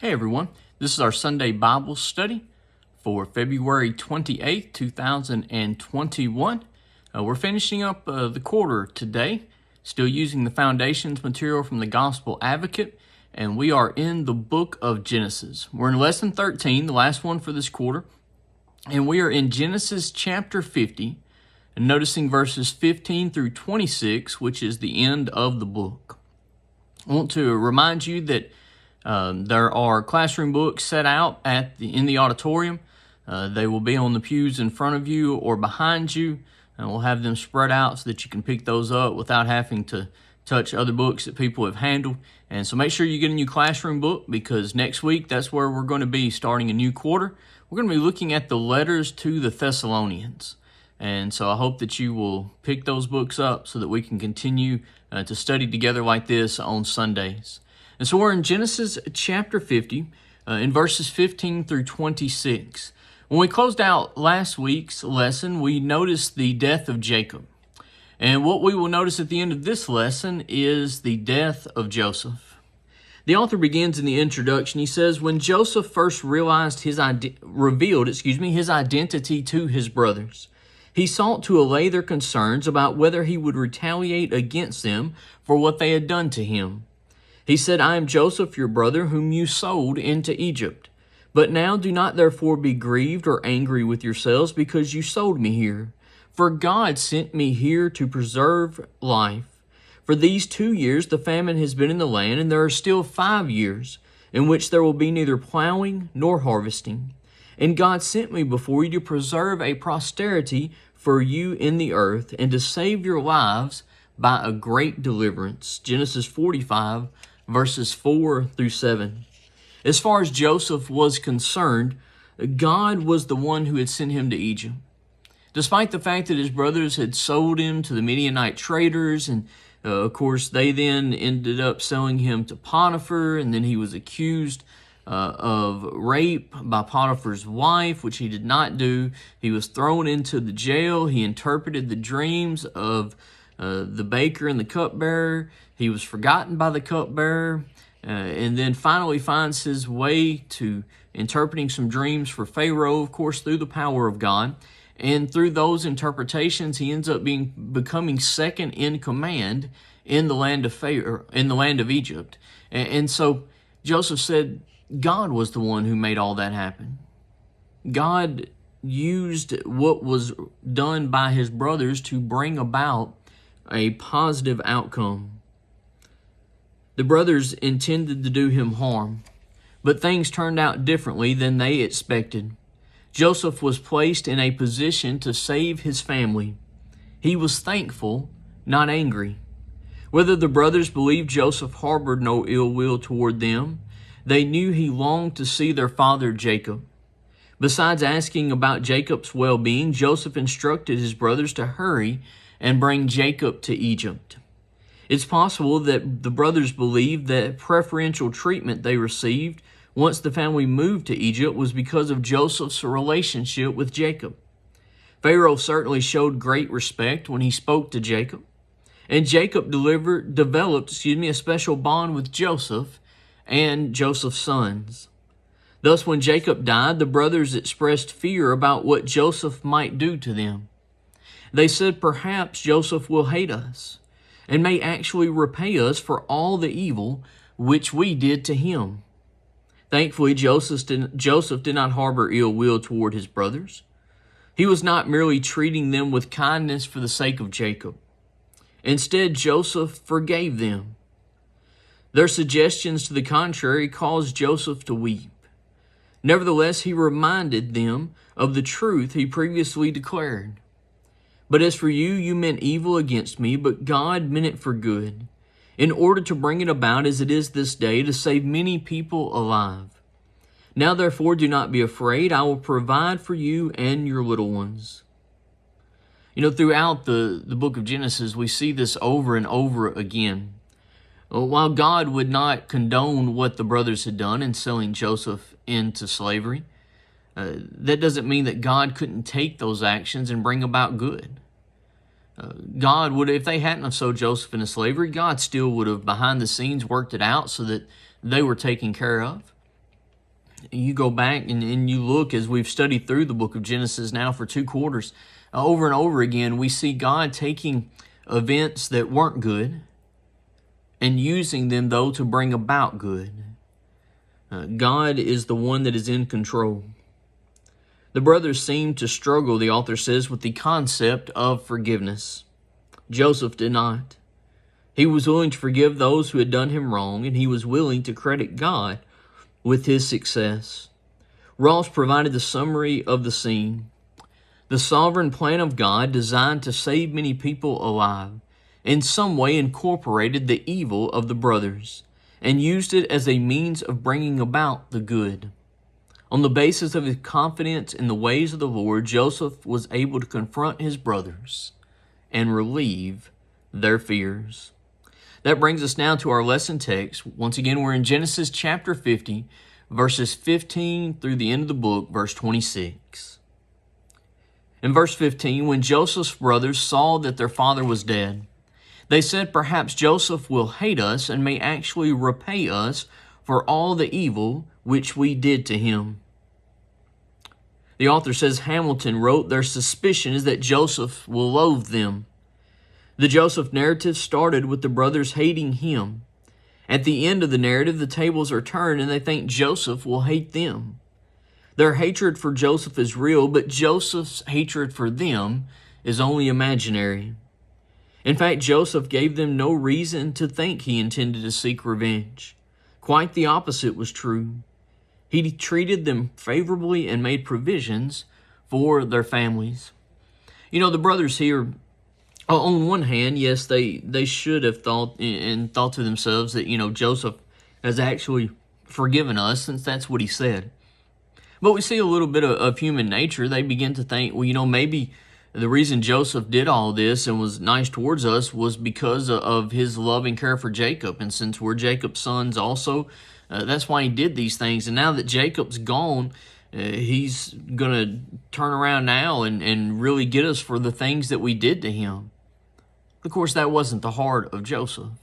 Hey everyone, this is our Sunday Bible study for February 28th, 2021. We're finishing up the quarter today, still using the foundations material from the Gospel Advocate, and we are in the book of Genesis. We're in lesson 13, the last one for this quarter, and we are in Genesis chapter 50, and noticing verses 15 through 26, which is the end of the book. I want to remind you that there are classroom books set out in the auditorium. They will be on the pews in front of you or behind you, and we'll have them spread out so that you can pick those up without having to touch other books that people have handled. And so make sure you get a new classroom book, because next week that's where we're going to be starting a new quarter. We're going to be looking at the letters to the Thessalonians. And so I hope that you will pick those books up so that we can continue to study together like this on Sundays. And so we're in Genesis chapter 50, in verses 15 through 26. When we closed out last week's lesson, we noticed the death of Jacob. And what we will notice at the end of this lesson is the death of Joseph. The author begins in the introduction. He says, when Joseph first revealed his identity to his brothers, he sought to allay their concerns about whether he would retaliate against them for what they had done to him. He said, I am Joseph, your brother, whom you sold into Egypt. But now do not therefore be grieved or angry with yourselves because you sold me here. For God sent me here to preserve life. For these 2 years the famine has been in the land, and there are still 5 years in which there will be neither plowing nor harvesting. And God sent me before you to preserve a posterity for you in the earth, and to save your lives by a great deliverance. Genesis 45, verses 4 through 7. As far as Joseph was concerned, God was the one who had sent him to Egypt. Despite the fact that his brothers had sold him to the Midianite traders, and of course they then ended up selling him to Potiphar, and then he was accused of rape by Potiphar's wife, which he did not do. He was thrown into the jail. He interpreted the dreams of the baker and the cupbearer. He was forgotten by the cupbearer, and then finally finds his way to interpreting some dreams for Pharaoh, of course, through the power of God. And through those interpretations, he ends up becoming second in command in the land of Pharaoh, in the land of Egypt. And so Joseph said, God was the one who made all that happen. God used what was done by his brothers to bring about a positive outcome. The brothers intended to do him harm, but things turned out differently than they expected. Joseph was placed in a position to save his family. He was thankful, not angry. Whether the brothers believed Joseph harbored no ill will toward them, they knew he longed to see their father Jacob. Besides asking about Jacob's well-being, Joseph instructed his brothers to hurry and bring Jacob to Egypt. It's possible that the brothers believed that preferential treatment they received once the family moved to Egypt was because of Joseph's relationship with Jacob. Pharaoh certainly showed great respect when he spoke to Jacob, and Jacob developed a special bond with Joseph and Joseph's sons. Thus, when Jacob died, the brothers expressed fear about what Joseph might do to them. They said, perhaps Joseph will hate us and may actually repay us for all the evil which we did to him. Thankfully, Joseph did not harbor ill will toward his brothers. He was not merely treating them with kindness for the sake of Jacob. Instead, Joseph forgave them. Their suggestions to the contrary caused Joseph to weep. Nevertheless, he reminded them of the truth he previously declared. But as for you, you meant evil against me, but God meant it for good, in order to bring it about as it is this day, to save many people alive. Now therefore do not be afraid. I will provide for you and your little ones. Throughout the book of Genesis, we see this over and over again. While God would not condone what the brothers had done in selling Joseph into slavery, that doesn't mean that God couldn't take those actions and bring about good. God would, if they hadn't have sold Joseph into slavery, God still would have behind the scenes worked it out so that they were taken care of. you go back and you look, as we've studied through the book of Genesis now for 2 quarters, over and over again, we see God taking events that weren't good and using them, though, to bring about good. God is the one that is in control. The brothers seem to struggle, the author says, with the concept of forgiveness. Joseph did not. He was willing to forgive those who had done him wrong, and he was willing to credit God with his success. Ross provided the summary of the scene. The sovereign plan of God, designed to save many people alive, in some way incorporated the evil of the brothers and used it as a means of bringing about the good. On the basis of his confidence in the ways of the Lord, Joseph was able to confront his brothers and relieve their fears. That brings us now to our lesson text. Once again, we're in Genesis chapter 50, verses 15 through the end of the book, verse 26. In verse 15, when Joseph's brothers saw that their father was dead, they said, "Perhaps Joseph will hate us and may actually repay us for all the evil which we did to him." The author says Hamilton wrote, "Their suspicion is that Joseph will loathe them." The Joseph narrative started with the brothers hating him. At the end of the narrative, the tables are turned and they think Joseph will hate them. Their hatred for Joseph is real, but Joseph's hatred for them is only imaginary. In fact, Joseph gave them no reason to think he intended to seek revenge. Quite the opposite was true. He treated them favorably and made provisions for their families. You know, the brothers here, on one hand, yes, they should have thought to themselves that, Joseph has actually forgiven us, since that's what he said. But we see a little bit of human nature. They begin to think, well, maybe the reason Joseph did all this and was nice towards us was because of his love and care for Jacob. And since we're Jacob's sons also, that's why he did these things. And now that Jacob's gone, he's going to turn around now and really get us for the things that we did to him. Of course, that wasn't the heart of Joseph.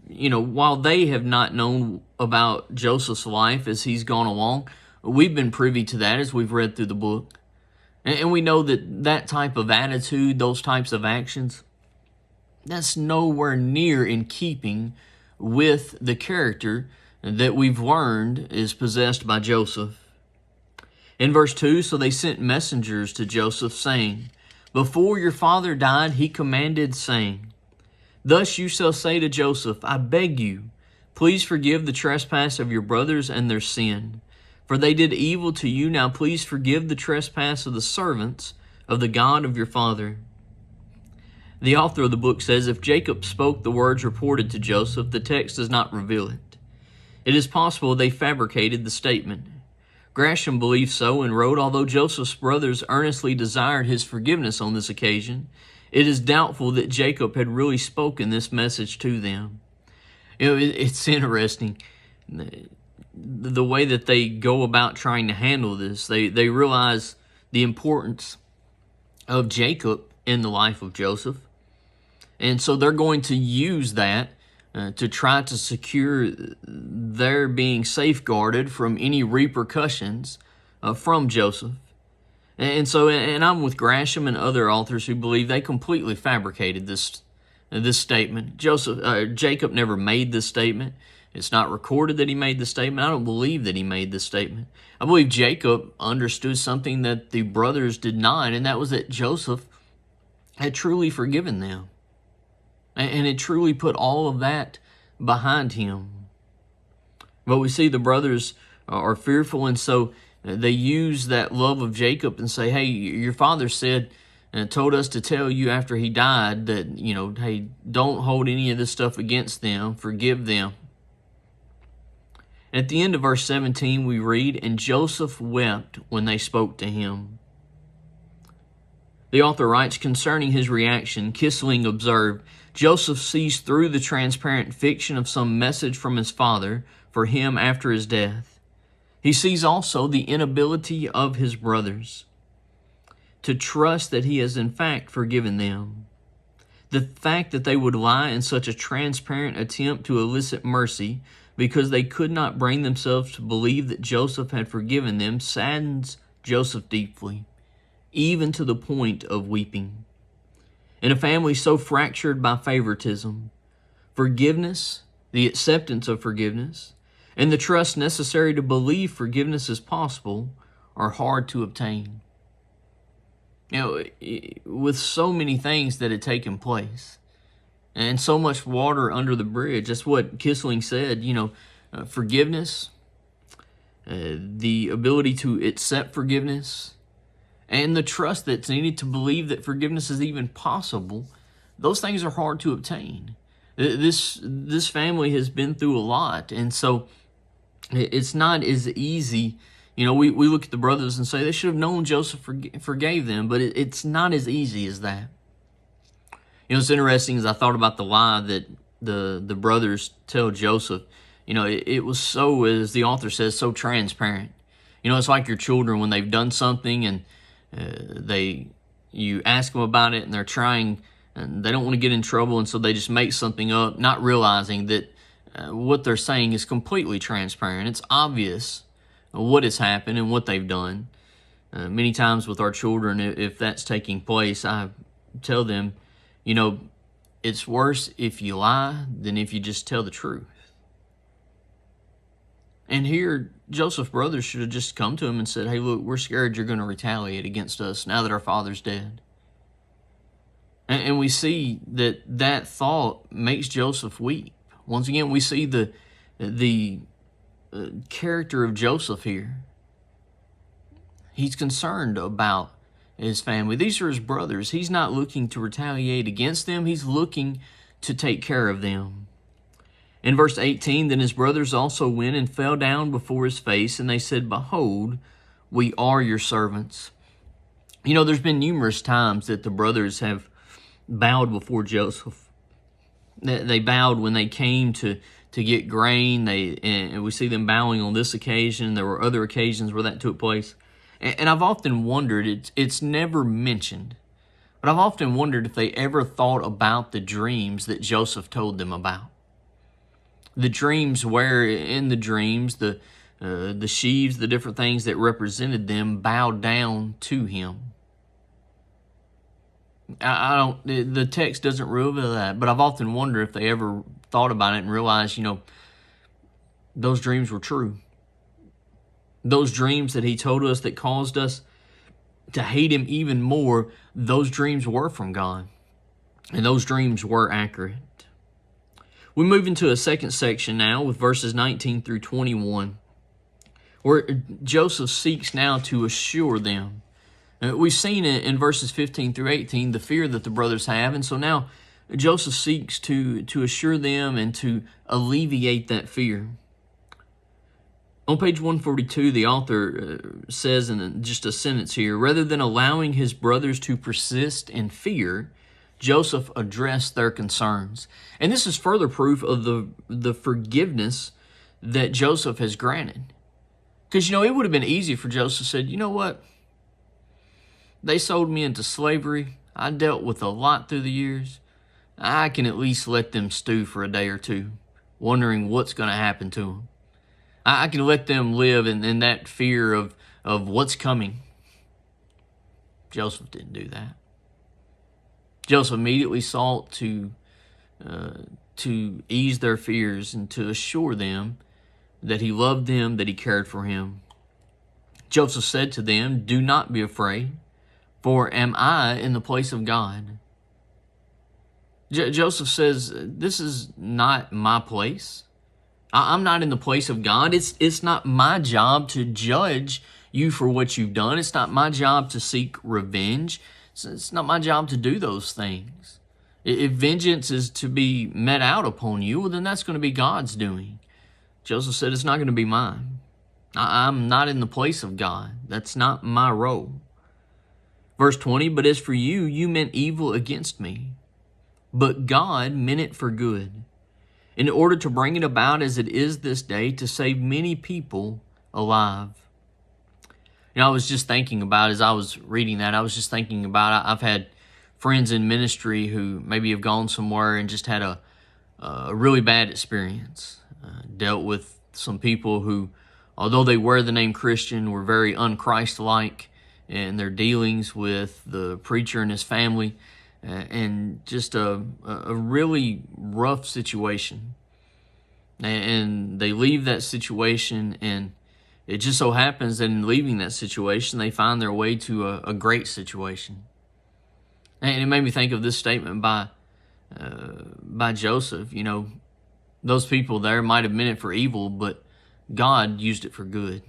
While they have not known about Joseph's life as he's gone along, we've been privy to that as we've read through the book. And we know that type of attitude, those types of actions, that's nowhere near in keeping with the character that we've learned is possessed by Joseph. In verse 2, so they sent messengers to Joseph, saying, "Before your father died, he commanded, saying, Thus you shall say to Joseph, I beg you, please forgive the trespass of your brothers and their sin. For they did evil to you. Now please forgive the trespass of the servants of the God of your father." The author of the book says if Jacob spoke the words reported to Joseph, the text does not reveal it. It is possible they fabricated the statement. Gresham believes so and wrote, although Joseph's brothers earnestly desired his forgiveness on this occasion, it is doubtful that Jacob had really spoken this message to them. It's interesting the way that they go about trying to handle this. They realize the importance of Jacob in the life of Joseph. And so they're going to use that to try to secure their being safeguarded from any repercussions from Joseph. And I'm with Gresham and other authors who believe they completely fabricated this statement. Jacob never made this statement. It's not recorded that he made the statement. I don't believe that he made this statement. I believe Jacob understood something that the brothers did not, and that was that Joseph had truly forgiven them and had truly put all of that behind him. But we see the brothers are fearful, and so they use that love of Jacob and say, hey, your father said and told us to tell you after he died that, hey, don't hold any of this stuff against them, forgive them. At the end of verse 17, we read, "And Joseph wept when they spoke to him." The author writes, concerning his reaction, Kissling observed, Joseph sees through the transparent fiction of some message from his father for him after his death. He sees also the inability of his brothers to trust that he has in fact forgiven them. The fact that they would lie in such a transparent attempt to elicit mercy because they could not bring themselves to believe that Joseph had forgiven them, saddens Joseph deeply, even to the point of weeping. In a family so fractured by favoritism, forgiveness, the acceptance of forgiveness, and the trust necessary to believe forgiveness is possible are hard to obtain. With so many things that had taken place and so much water under the bridge, that's what Kissling said, forgiveness, the ability to accept forgiveness, and the trust that's needed to believe that forgiveness is even possible, those things are hard to obtain. This family has been through a lot, and so it's not as easy. We look at the brothers and say they should have known Joseph forgave them, but it's not as easy as that. It's interesting as I thought about the lie that the brothers tell Joseph. It was so, as the author says, so transparent. It's like your children when they've done something and you ask them about it and they're trying and they don't want to get in trouble, and so they just make something up, not realizing that what they're saying is completely transparent. It's obvious what has happened and what they've done. Many times with our children, if that's taking place, I tell them, it's worse if you lie than if you just tell the truth. And here, Joseph's brothers should have just come to him and said, hey, look, we're scared you're going to retaliate against us now that our father's dead. And we see that thought makes Joseph weep. Once again, we see the character of Joseph here. He's concerned about his family. These are his brothers. He's not looking to retaliate against them. He's looking to take care of them. In verse 18, then his brothers also went and fell down before his face, and they said, behold, we are your servants. There's been numerous times that the brothers have bowed before Joseph. They bowed when they came to get grain. And we see them bowing on this occasion. There were other occasions where that took place. And I've often wondered, it's never mentioned, but I've often wondered if they ever thought about the dreams that Joseph told them about. The dreams where, in the dreams, the sheaves, the different things that represented them bowed down to him. The text doesn't reveal that, but I've often wondered if they ever thought about it and realized, those dreams were true. Those dreams that he told us that caused us to hate him even more, those dreams were from God. And those dreams were accurate. We move into a second section now with verses 19 through 21, where Joseph seeks now to assure them. We've seen it in verses 15 through 18, the fear that the brothers have, and so now Joseph seeks to assure them and to alleviate that fear. On page 142, the author says in just a sentence here, rather than allowing his brothers to persist in fear, Joseph addressed their concerns. And this is further proof of the forgiveness that Joseph has granted. Because, it would have been easy for Joseph to say, you know what? They sold me into slavery. I dealt with a lot through the years. I can at least let them stew for a day or two, wondering what's going to happen to them. I can let them live in that fear of what's coming. Joseph didn't do that. Joseph immediately sought to ease their fears and to assure them that he loved them, that he cared for him. Joseph said to them, do not be afraid, for am I in the place of God? Joseph says, this is not my place. I'm not in the place of God. It's not my job to judge you for what you've done. It's not my job to seek revenge. It's not my job to do those things. If vengeance is to be met out upon you, well, then that's going to be God's doing. Joseph said, it's not going to be mine. I'm not in the place of God. That's not my role. Verse 20, but as for you, you meant evil against me, but God meant it for good, in order to bring it about as it is this day, to save many people alive. I was just thinking about, as I was reading that, I've had friends in ministry who maybe have gone somewhere and just had a really bad experience, dealt with some people who, although they wear the name Christian, were very un-Christ-like in their dealings with the preacher and his family, and just a really rough situation. And they leave that situation, and it just so happens that in leaving that situation, they find their way to a great situation. And it made me think of this statement by Joseph. You know, those people there might have meant it for evil, but God used it for good.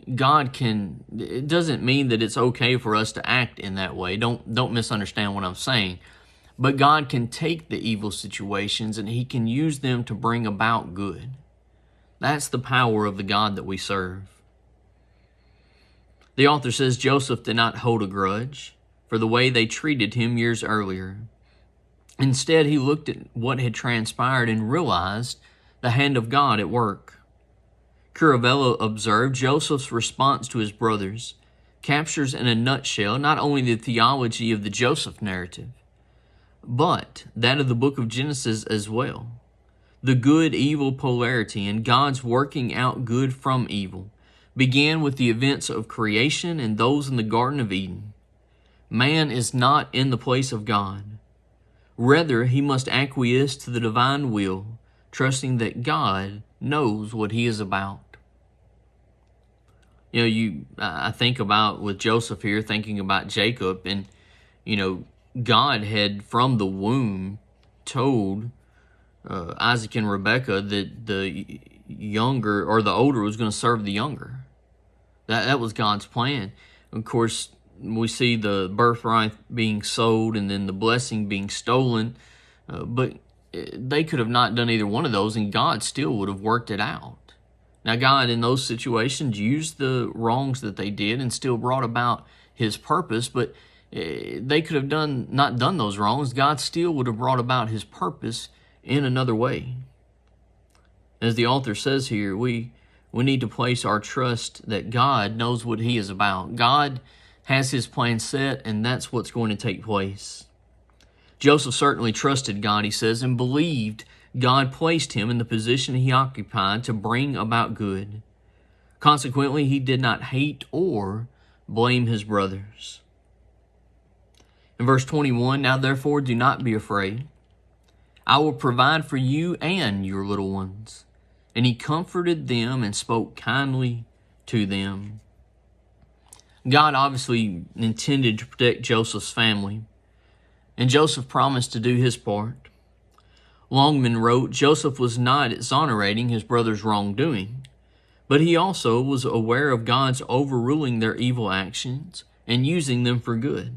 It doesn't mean that it's okay for us to act in that way. Don't misunderstand what I'm saying. But God can take the evil situations and He can use them to bring about good. That's the power of the God that we serve. The author says Joseph did not hold a grudge for the way they treated him years earlier. Instead, he looked at what had transpired and realized the hand of God at work. Curavello observed Joseph's response to his brothers captures in a nutshell not only the theology of the Joseph narrative, but that of the book of Genesis as well. The good-evil polarity and God's working out good from evil began with the events of creation and those in the Garden of Eden. Man is not in the place of God. Rather, he must acquiesce to the divine will, trusting that God knows what He is about. I think about with Joseph here, thinking about Jacob, and God had from the womb told Isaac and Rebekah that the younger or the older was going to serve the younger. That was God's plan. Of course, we see the birthright being sold and then the blessing being stolen, but they could have not done either one of those, and God still would have worked it out. Now, God in those situations used the wrongs that they did and still brought about His purpose, but they could have not done those wrongs. God still would have brought about His purpose in another way. As the author says here, we need to place our trust that God knows what He is about. God has His plan set, and that's what's going to take place. Joseph certainly trusted God, he says, and believed God placed him in the position he occupied to bring about good. Consequently, he did not hate or blame his brothers. In verse 21, now therefore do not be afraid. I will provide for you and your little ones. And he comforted them and spoke kindly to them. God obviously intended to protect Joseph's family, and Joseph promised to do his part. Longman wrote, Joseph was not exonerating his brother's wrongdoing, but he also was aware of God's overruling their evil actions and using them for good.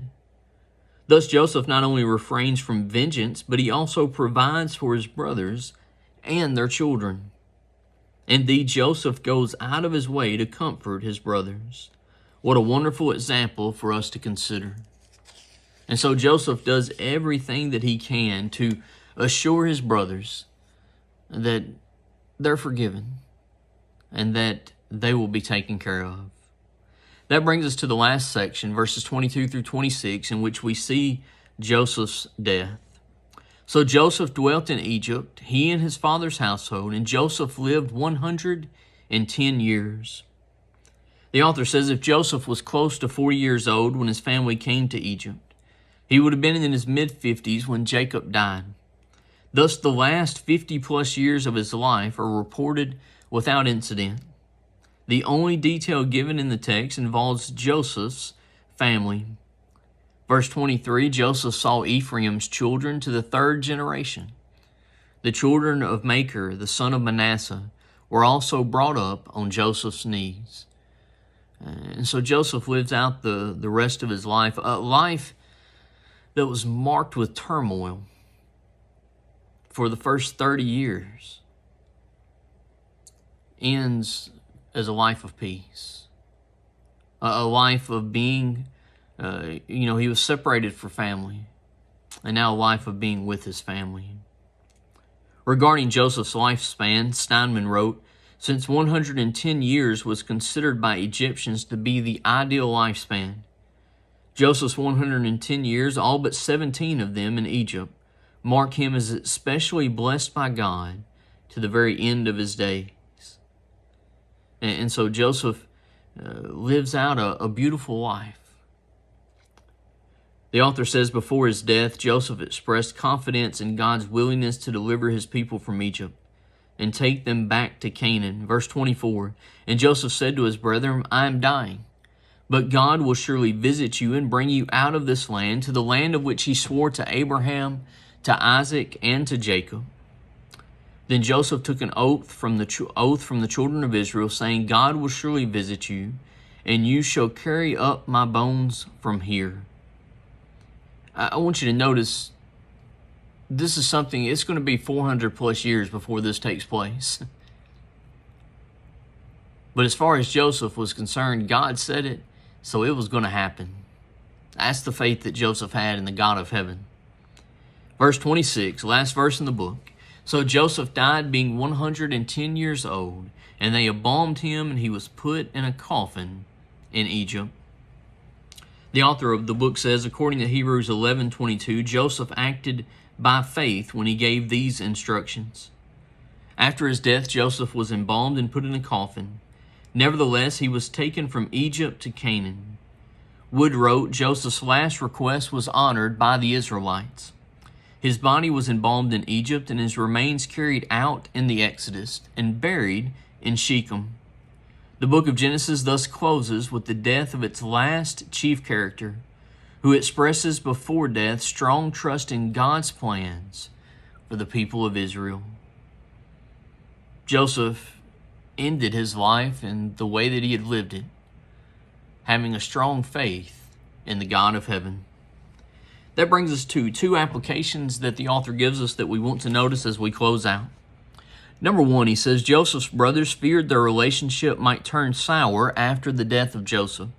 Thus Joseph not only refrains from vengeance, but he also provides for his brothers and their children. Indeed, Joseph goes out of his way to comfort his brothers. What a wonderful example for us to consider. And so Joseph does everything that he can to assure his brothers that they're forgiven and that they will be taken care of. That brings us to the last section, verses 22 through 26, in which we see Joseph's death. So Joseph dwelt in Egypt, he and his father's household, and Joseph lived 110 years. The author says if Joseph was close to 40 years old when his family came to Egypt, he would have been in his mid-50s when Jacob died. Thus, the last 50-plus years of his life are reported without incident. The only detail given in the text involves Joseph's family. Verse 23, Joseph saw Ephraim's children to the third generation. The children of Machir, the son of Manasseh, were also brought up on Joseph's knees. And so Joseph lives out the rest of his life, a life that was marked with turmoil for the first 30 years, ends as a life of peace, a life of being, he was separated from family, and now a life of being with his family. Regarding Joseph's lifespan, Steinman wrote, since 110 years was considered by Egyptians to be the ideal lifespan, Joseph's 110 years, all but 17 of them in Egypt, mark him as especially blessed by God to the very end of his days. And so Joseph lives out a beautiful life. The author says before his death, Joseph expressed confidence in God's willingness to deliver his people from Egypt and take them back to Canaan. Verse 24, and Joseph said to his brethren, I am dying, but God will surely visit you and bring you out of this land to the land of which he swore to Abraham, to Isaac, and to Jacob. Then Joseph took an oath from the children of Israel, saying, God will surely visit you, and you shall carry up my bones from here. I want you to notice this is something, it's going to be 400 plus years before this takes place. But as far as Joseph was concerned, God said it, so it was going to happen. That's the faith that Joseph had in the God of heaven. Verse 26, last verse in the book. So Joseph died being 110 years old, and they embalmed him, and he was put in a coffin in Egypt. The author of the book says, according to Hebrews 11:22, Joseph acted by faith when he gave these instructions. After his death, Joseph was embalmed and put in a coffin. Nevertheless, he was taken from Egypt to Canaan. Wood wrote, Joseph's last request was honored by the Israelites. His body was embalmed in Egypt and his remains carried out in the Exodus and buried in Shechem. The book of Genesis thus closes with the death of its last chief character, who expresses before death strong trust in God's plans for the people of Israel. Joseph ended his life in the way that he had lived it, having a strong faith in the God of heaven. That brings us to two applications that the author gives us that we want to notice as we close out. Number one, he says Joseph's brothers feared their relationship might turn sour after the death of Jacob.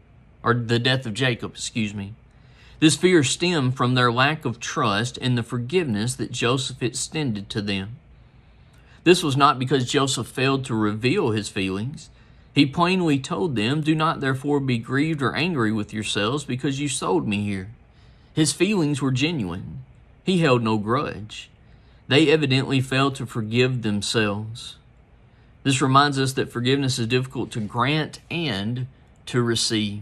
This fear stemmed from their lack of trust in the forgiveness that Joseph extended to them. This was not because Joseph failed to reveal his feelings. He plainly told them, do not therefore be grieved or angry with yourselves because you sold me here. His feelings were genuine. He held no grudge. They evidently failed to forgive themselves. This reminds us that forgiveness is difficult to grant and to receive.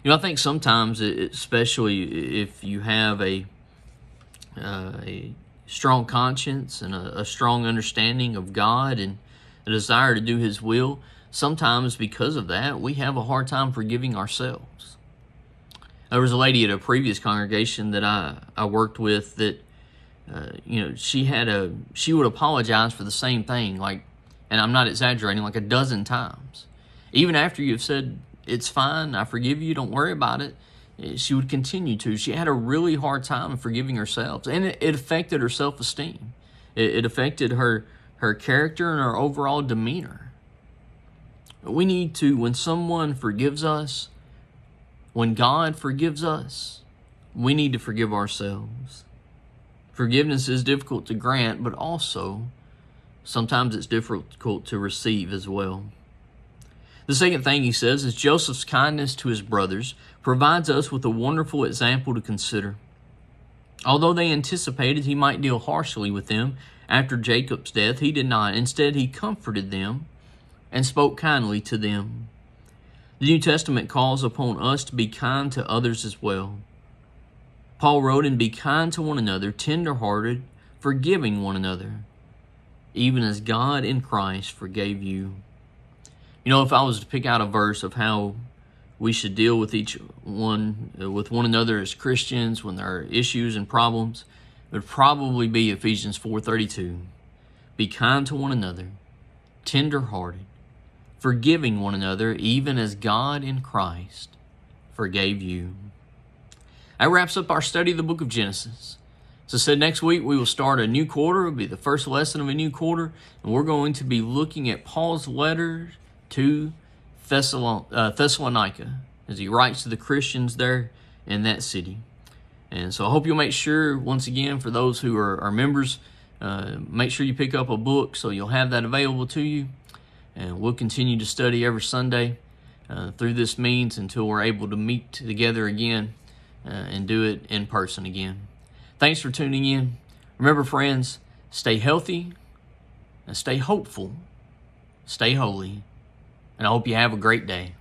You know, I think sometimes, especially if you have a strong conscience and a strong understanding of God and a desire to do His will, sometimes because of that, we have a hard time forgiving ourselves. There was a lady at a previous congregation that I worked with that she would apologize for the same thing, and I'm not exaggerating, like a dozen times. Even after you've said, it's fine, I forgive you, don't worry about it, she would continue to. She had a really hard time forgiving herself, and it affected her self-esteem. It affected her character and her overall demeanor. We need to, when someone forgives us, when God forgives us, we need to forgive ourselves. Forgiveness is difficult to grant, but also sometimes it's difficult to receive as well. The second thing he says is Joseph's kindness to his brothers provides us with a wonderful example to consider. Although they anticipated he might deal harshly with them after Jacob's death, he did not. Instead, he comforted them and spoke kindly to them. The New Testament calls upon us to be kind to others as well. Paul wrote, and be kind to one another, tender-hearted, forgiving one another, even as God in Christ forgave you. You know, if I was to pick out a verse of how we should deal with one another as Christians when there are issues and problems, it would probably be Ephesians 4:32. Be kind to one another, tender-hearted, forgiving one another, even as God in Christ forgave you. That wraps up our study of the book of Genesis. As I said, next week we will start a new quarter. It will be the first lesson of a new quarter, and we're going to be looking at Paul's letter to Thessalonica as he writes to the Christians there in that city. And so I hope you'll make sure, once again, for those who are members, make sure you pick up a book so you'll have that available to you. And we'll continue to study every Sunday through this means until we're able to meet together again and do it in person again. Thanks for tuning in. Remember, friends, stay healthy, and stay hopeful, stay holy, and I hope you have a great day.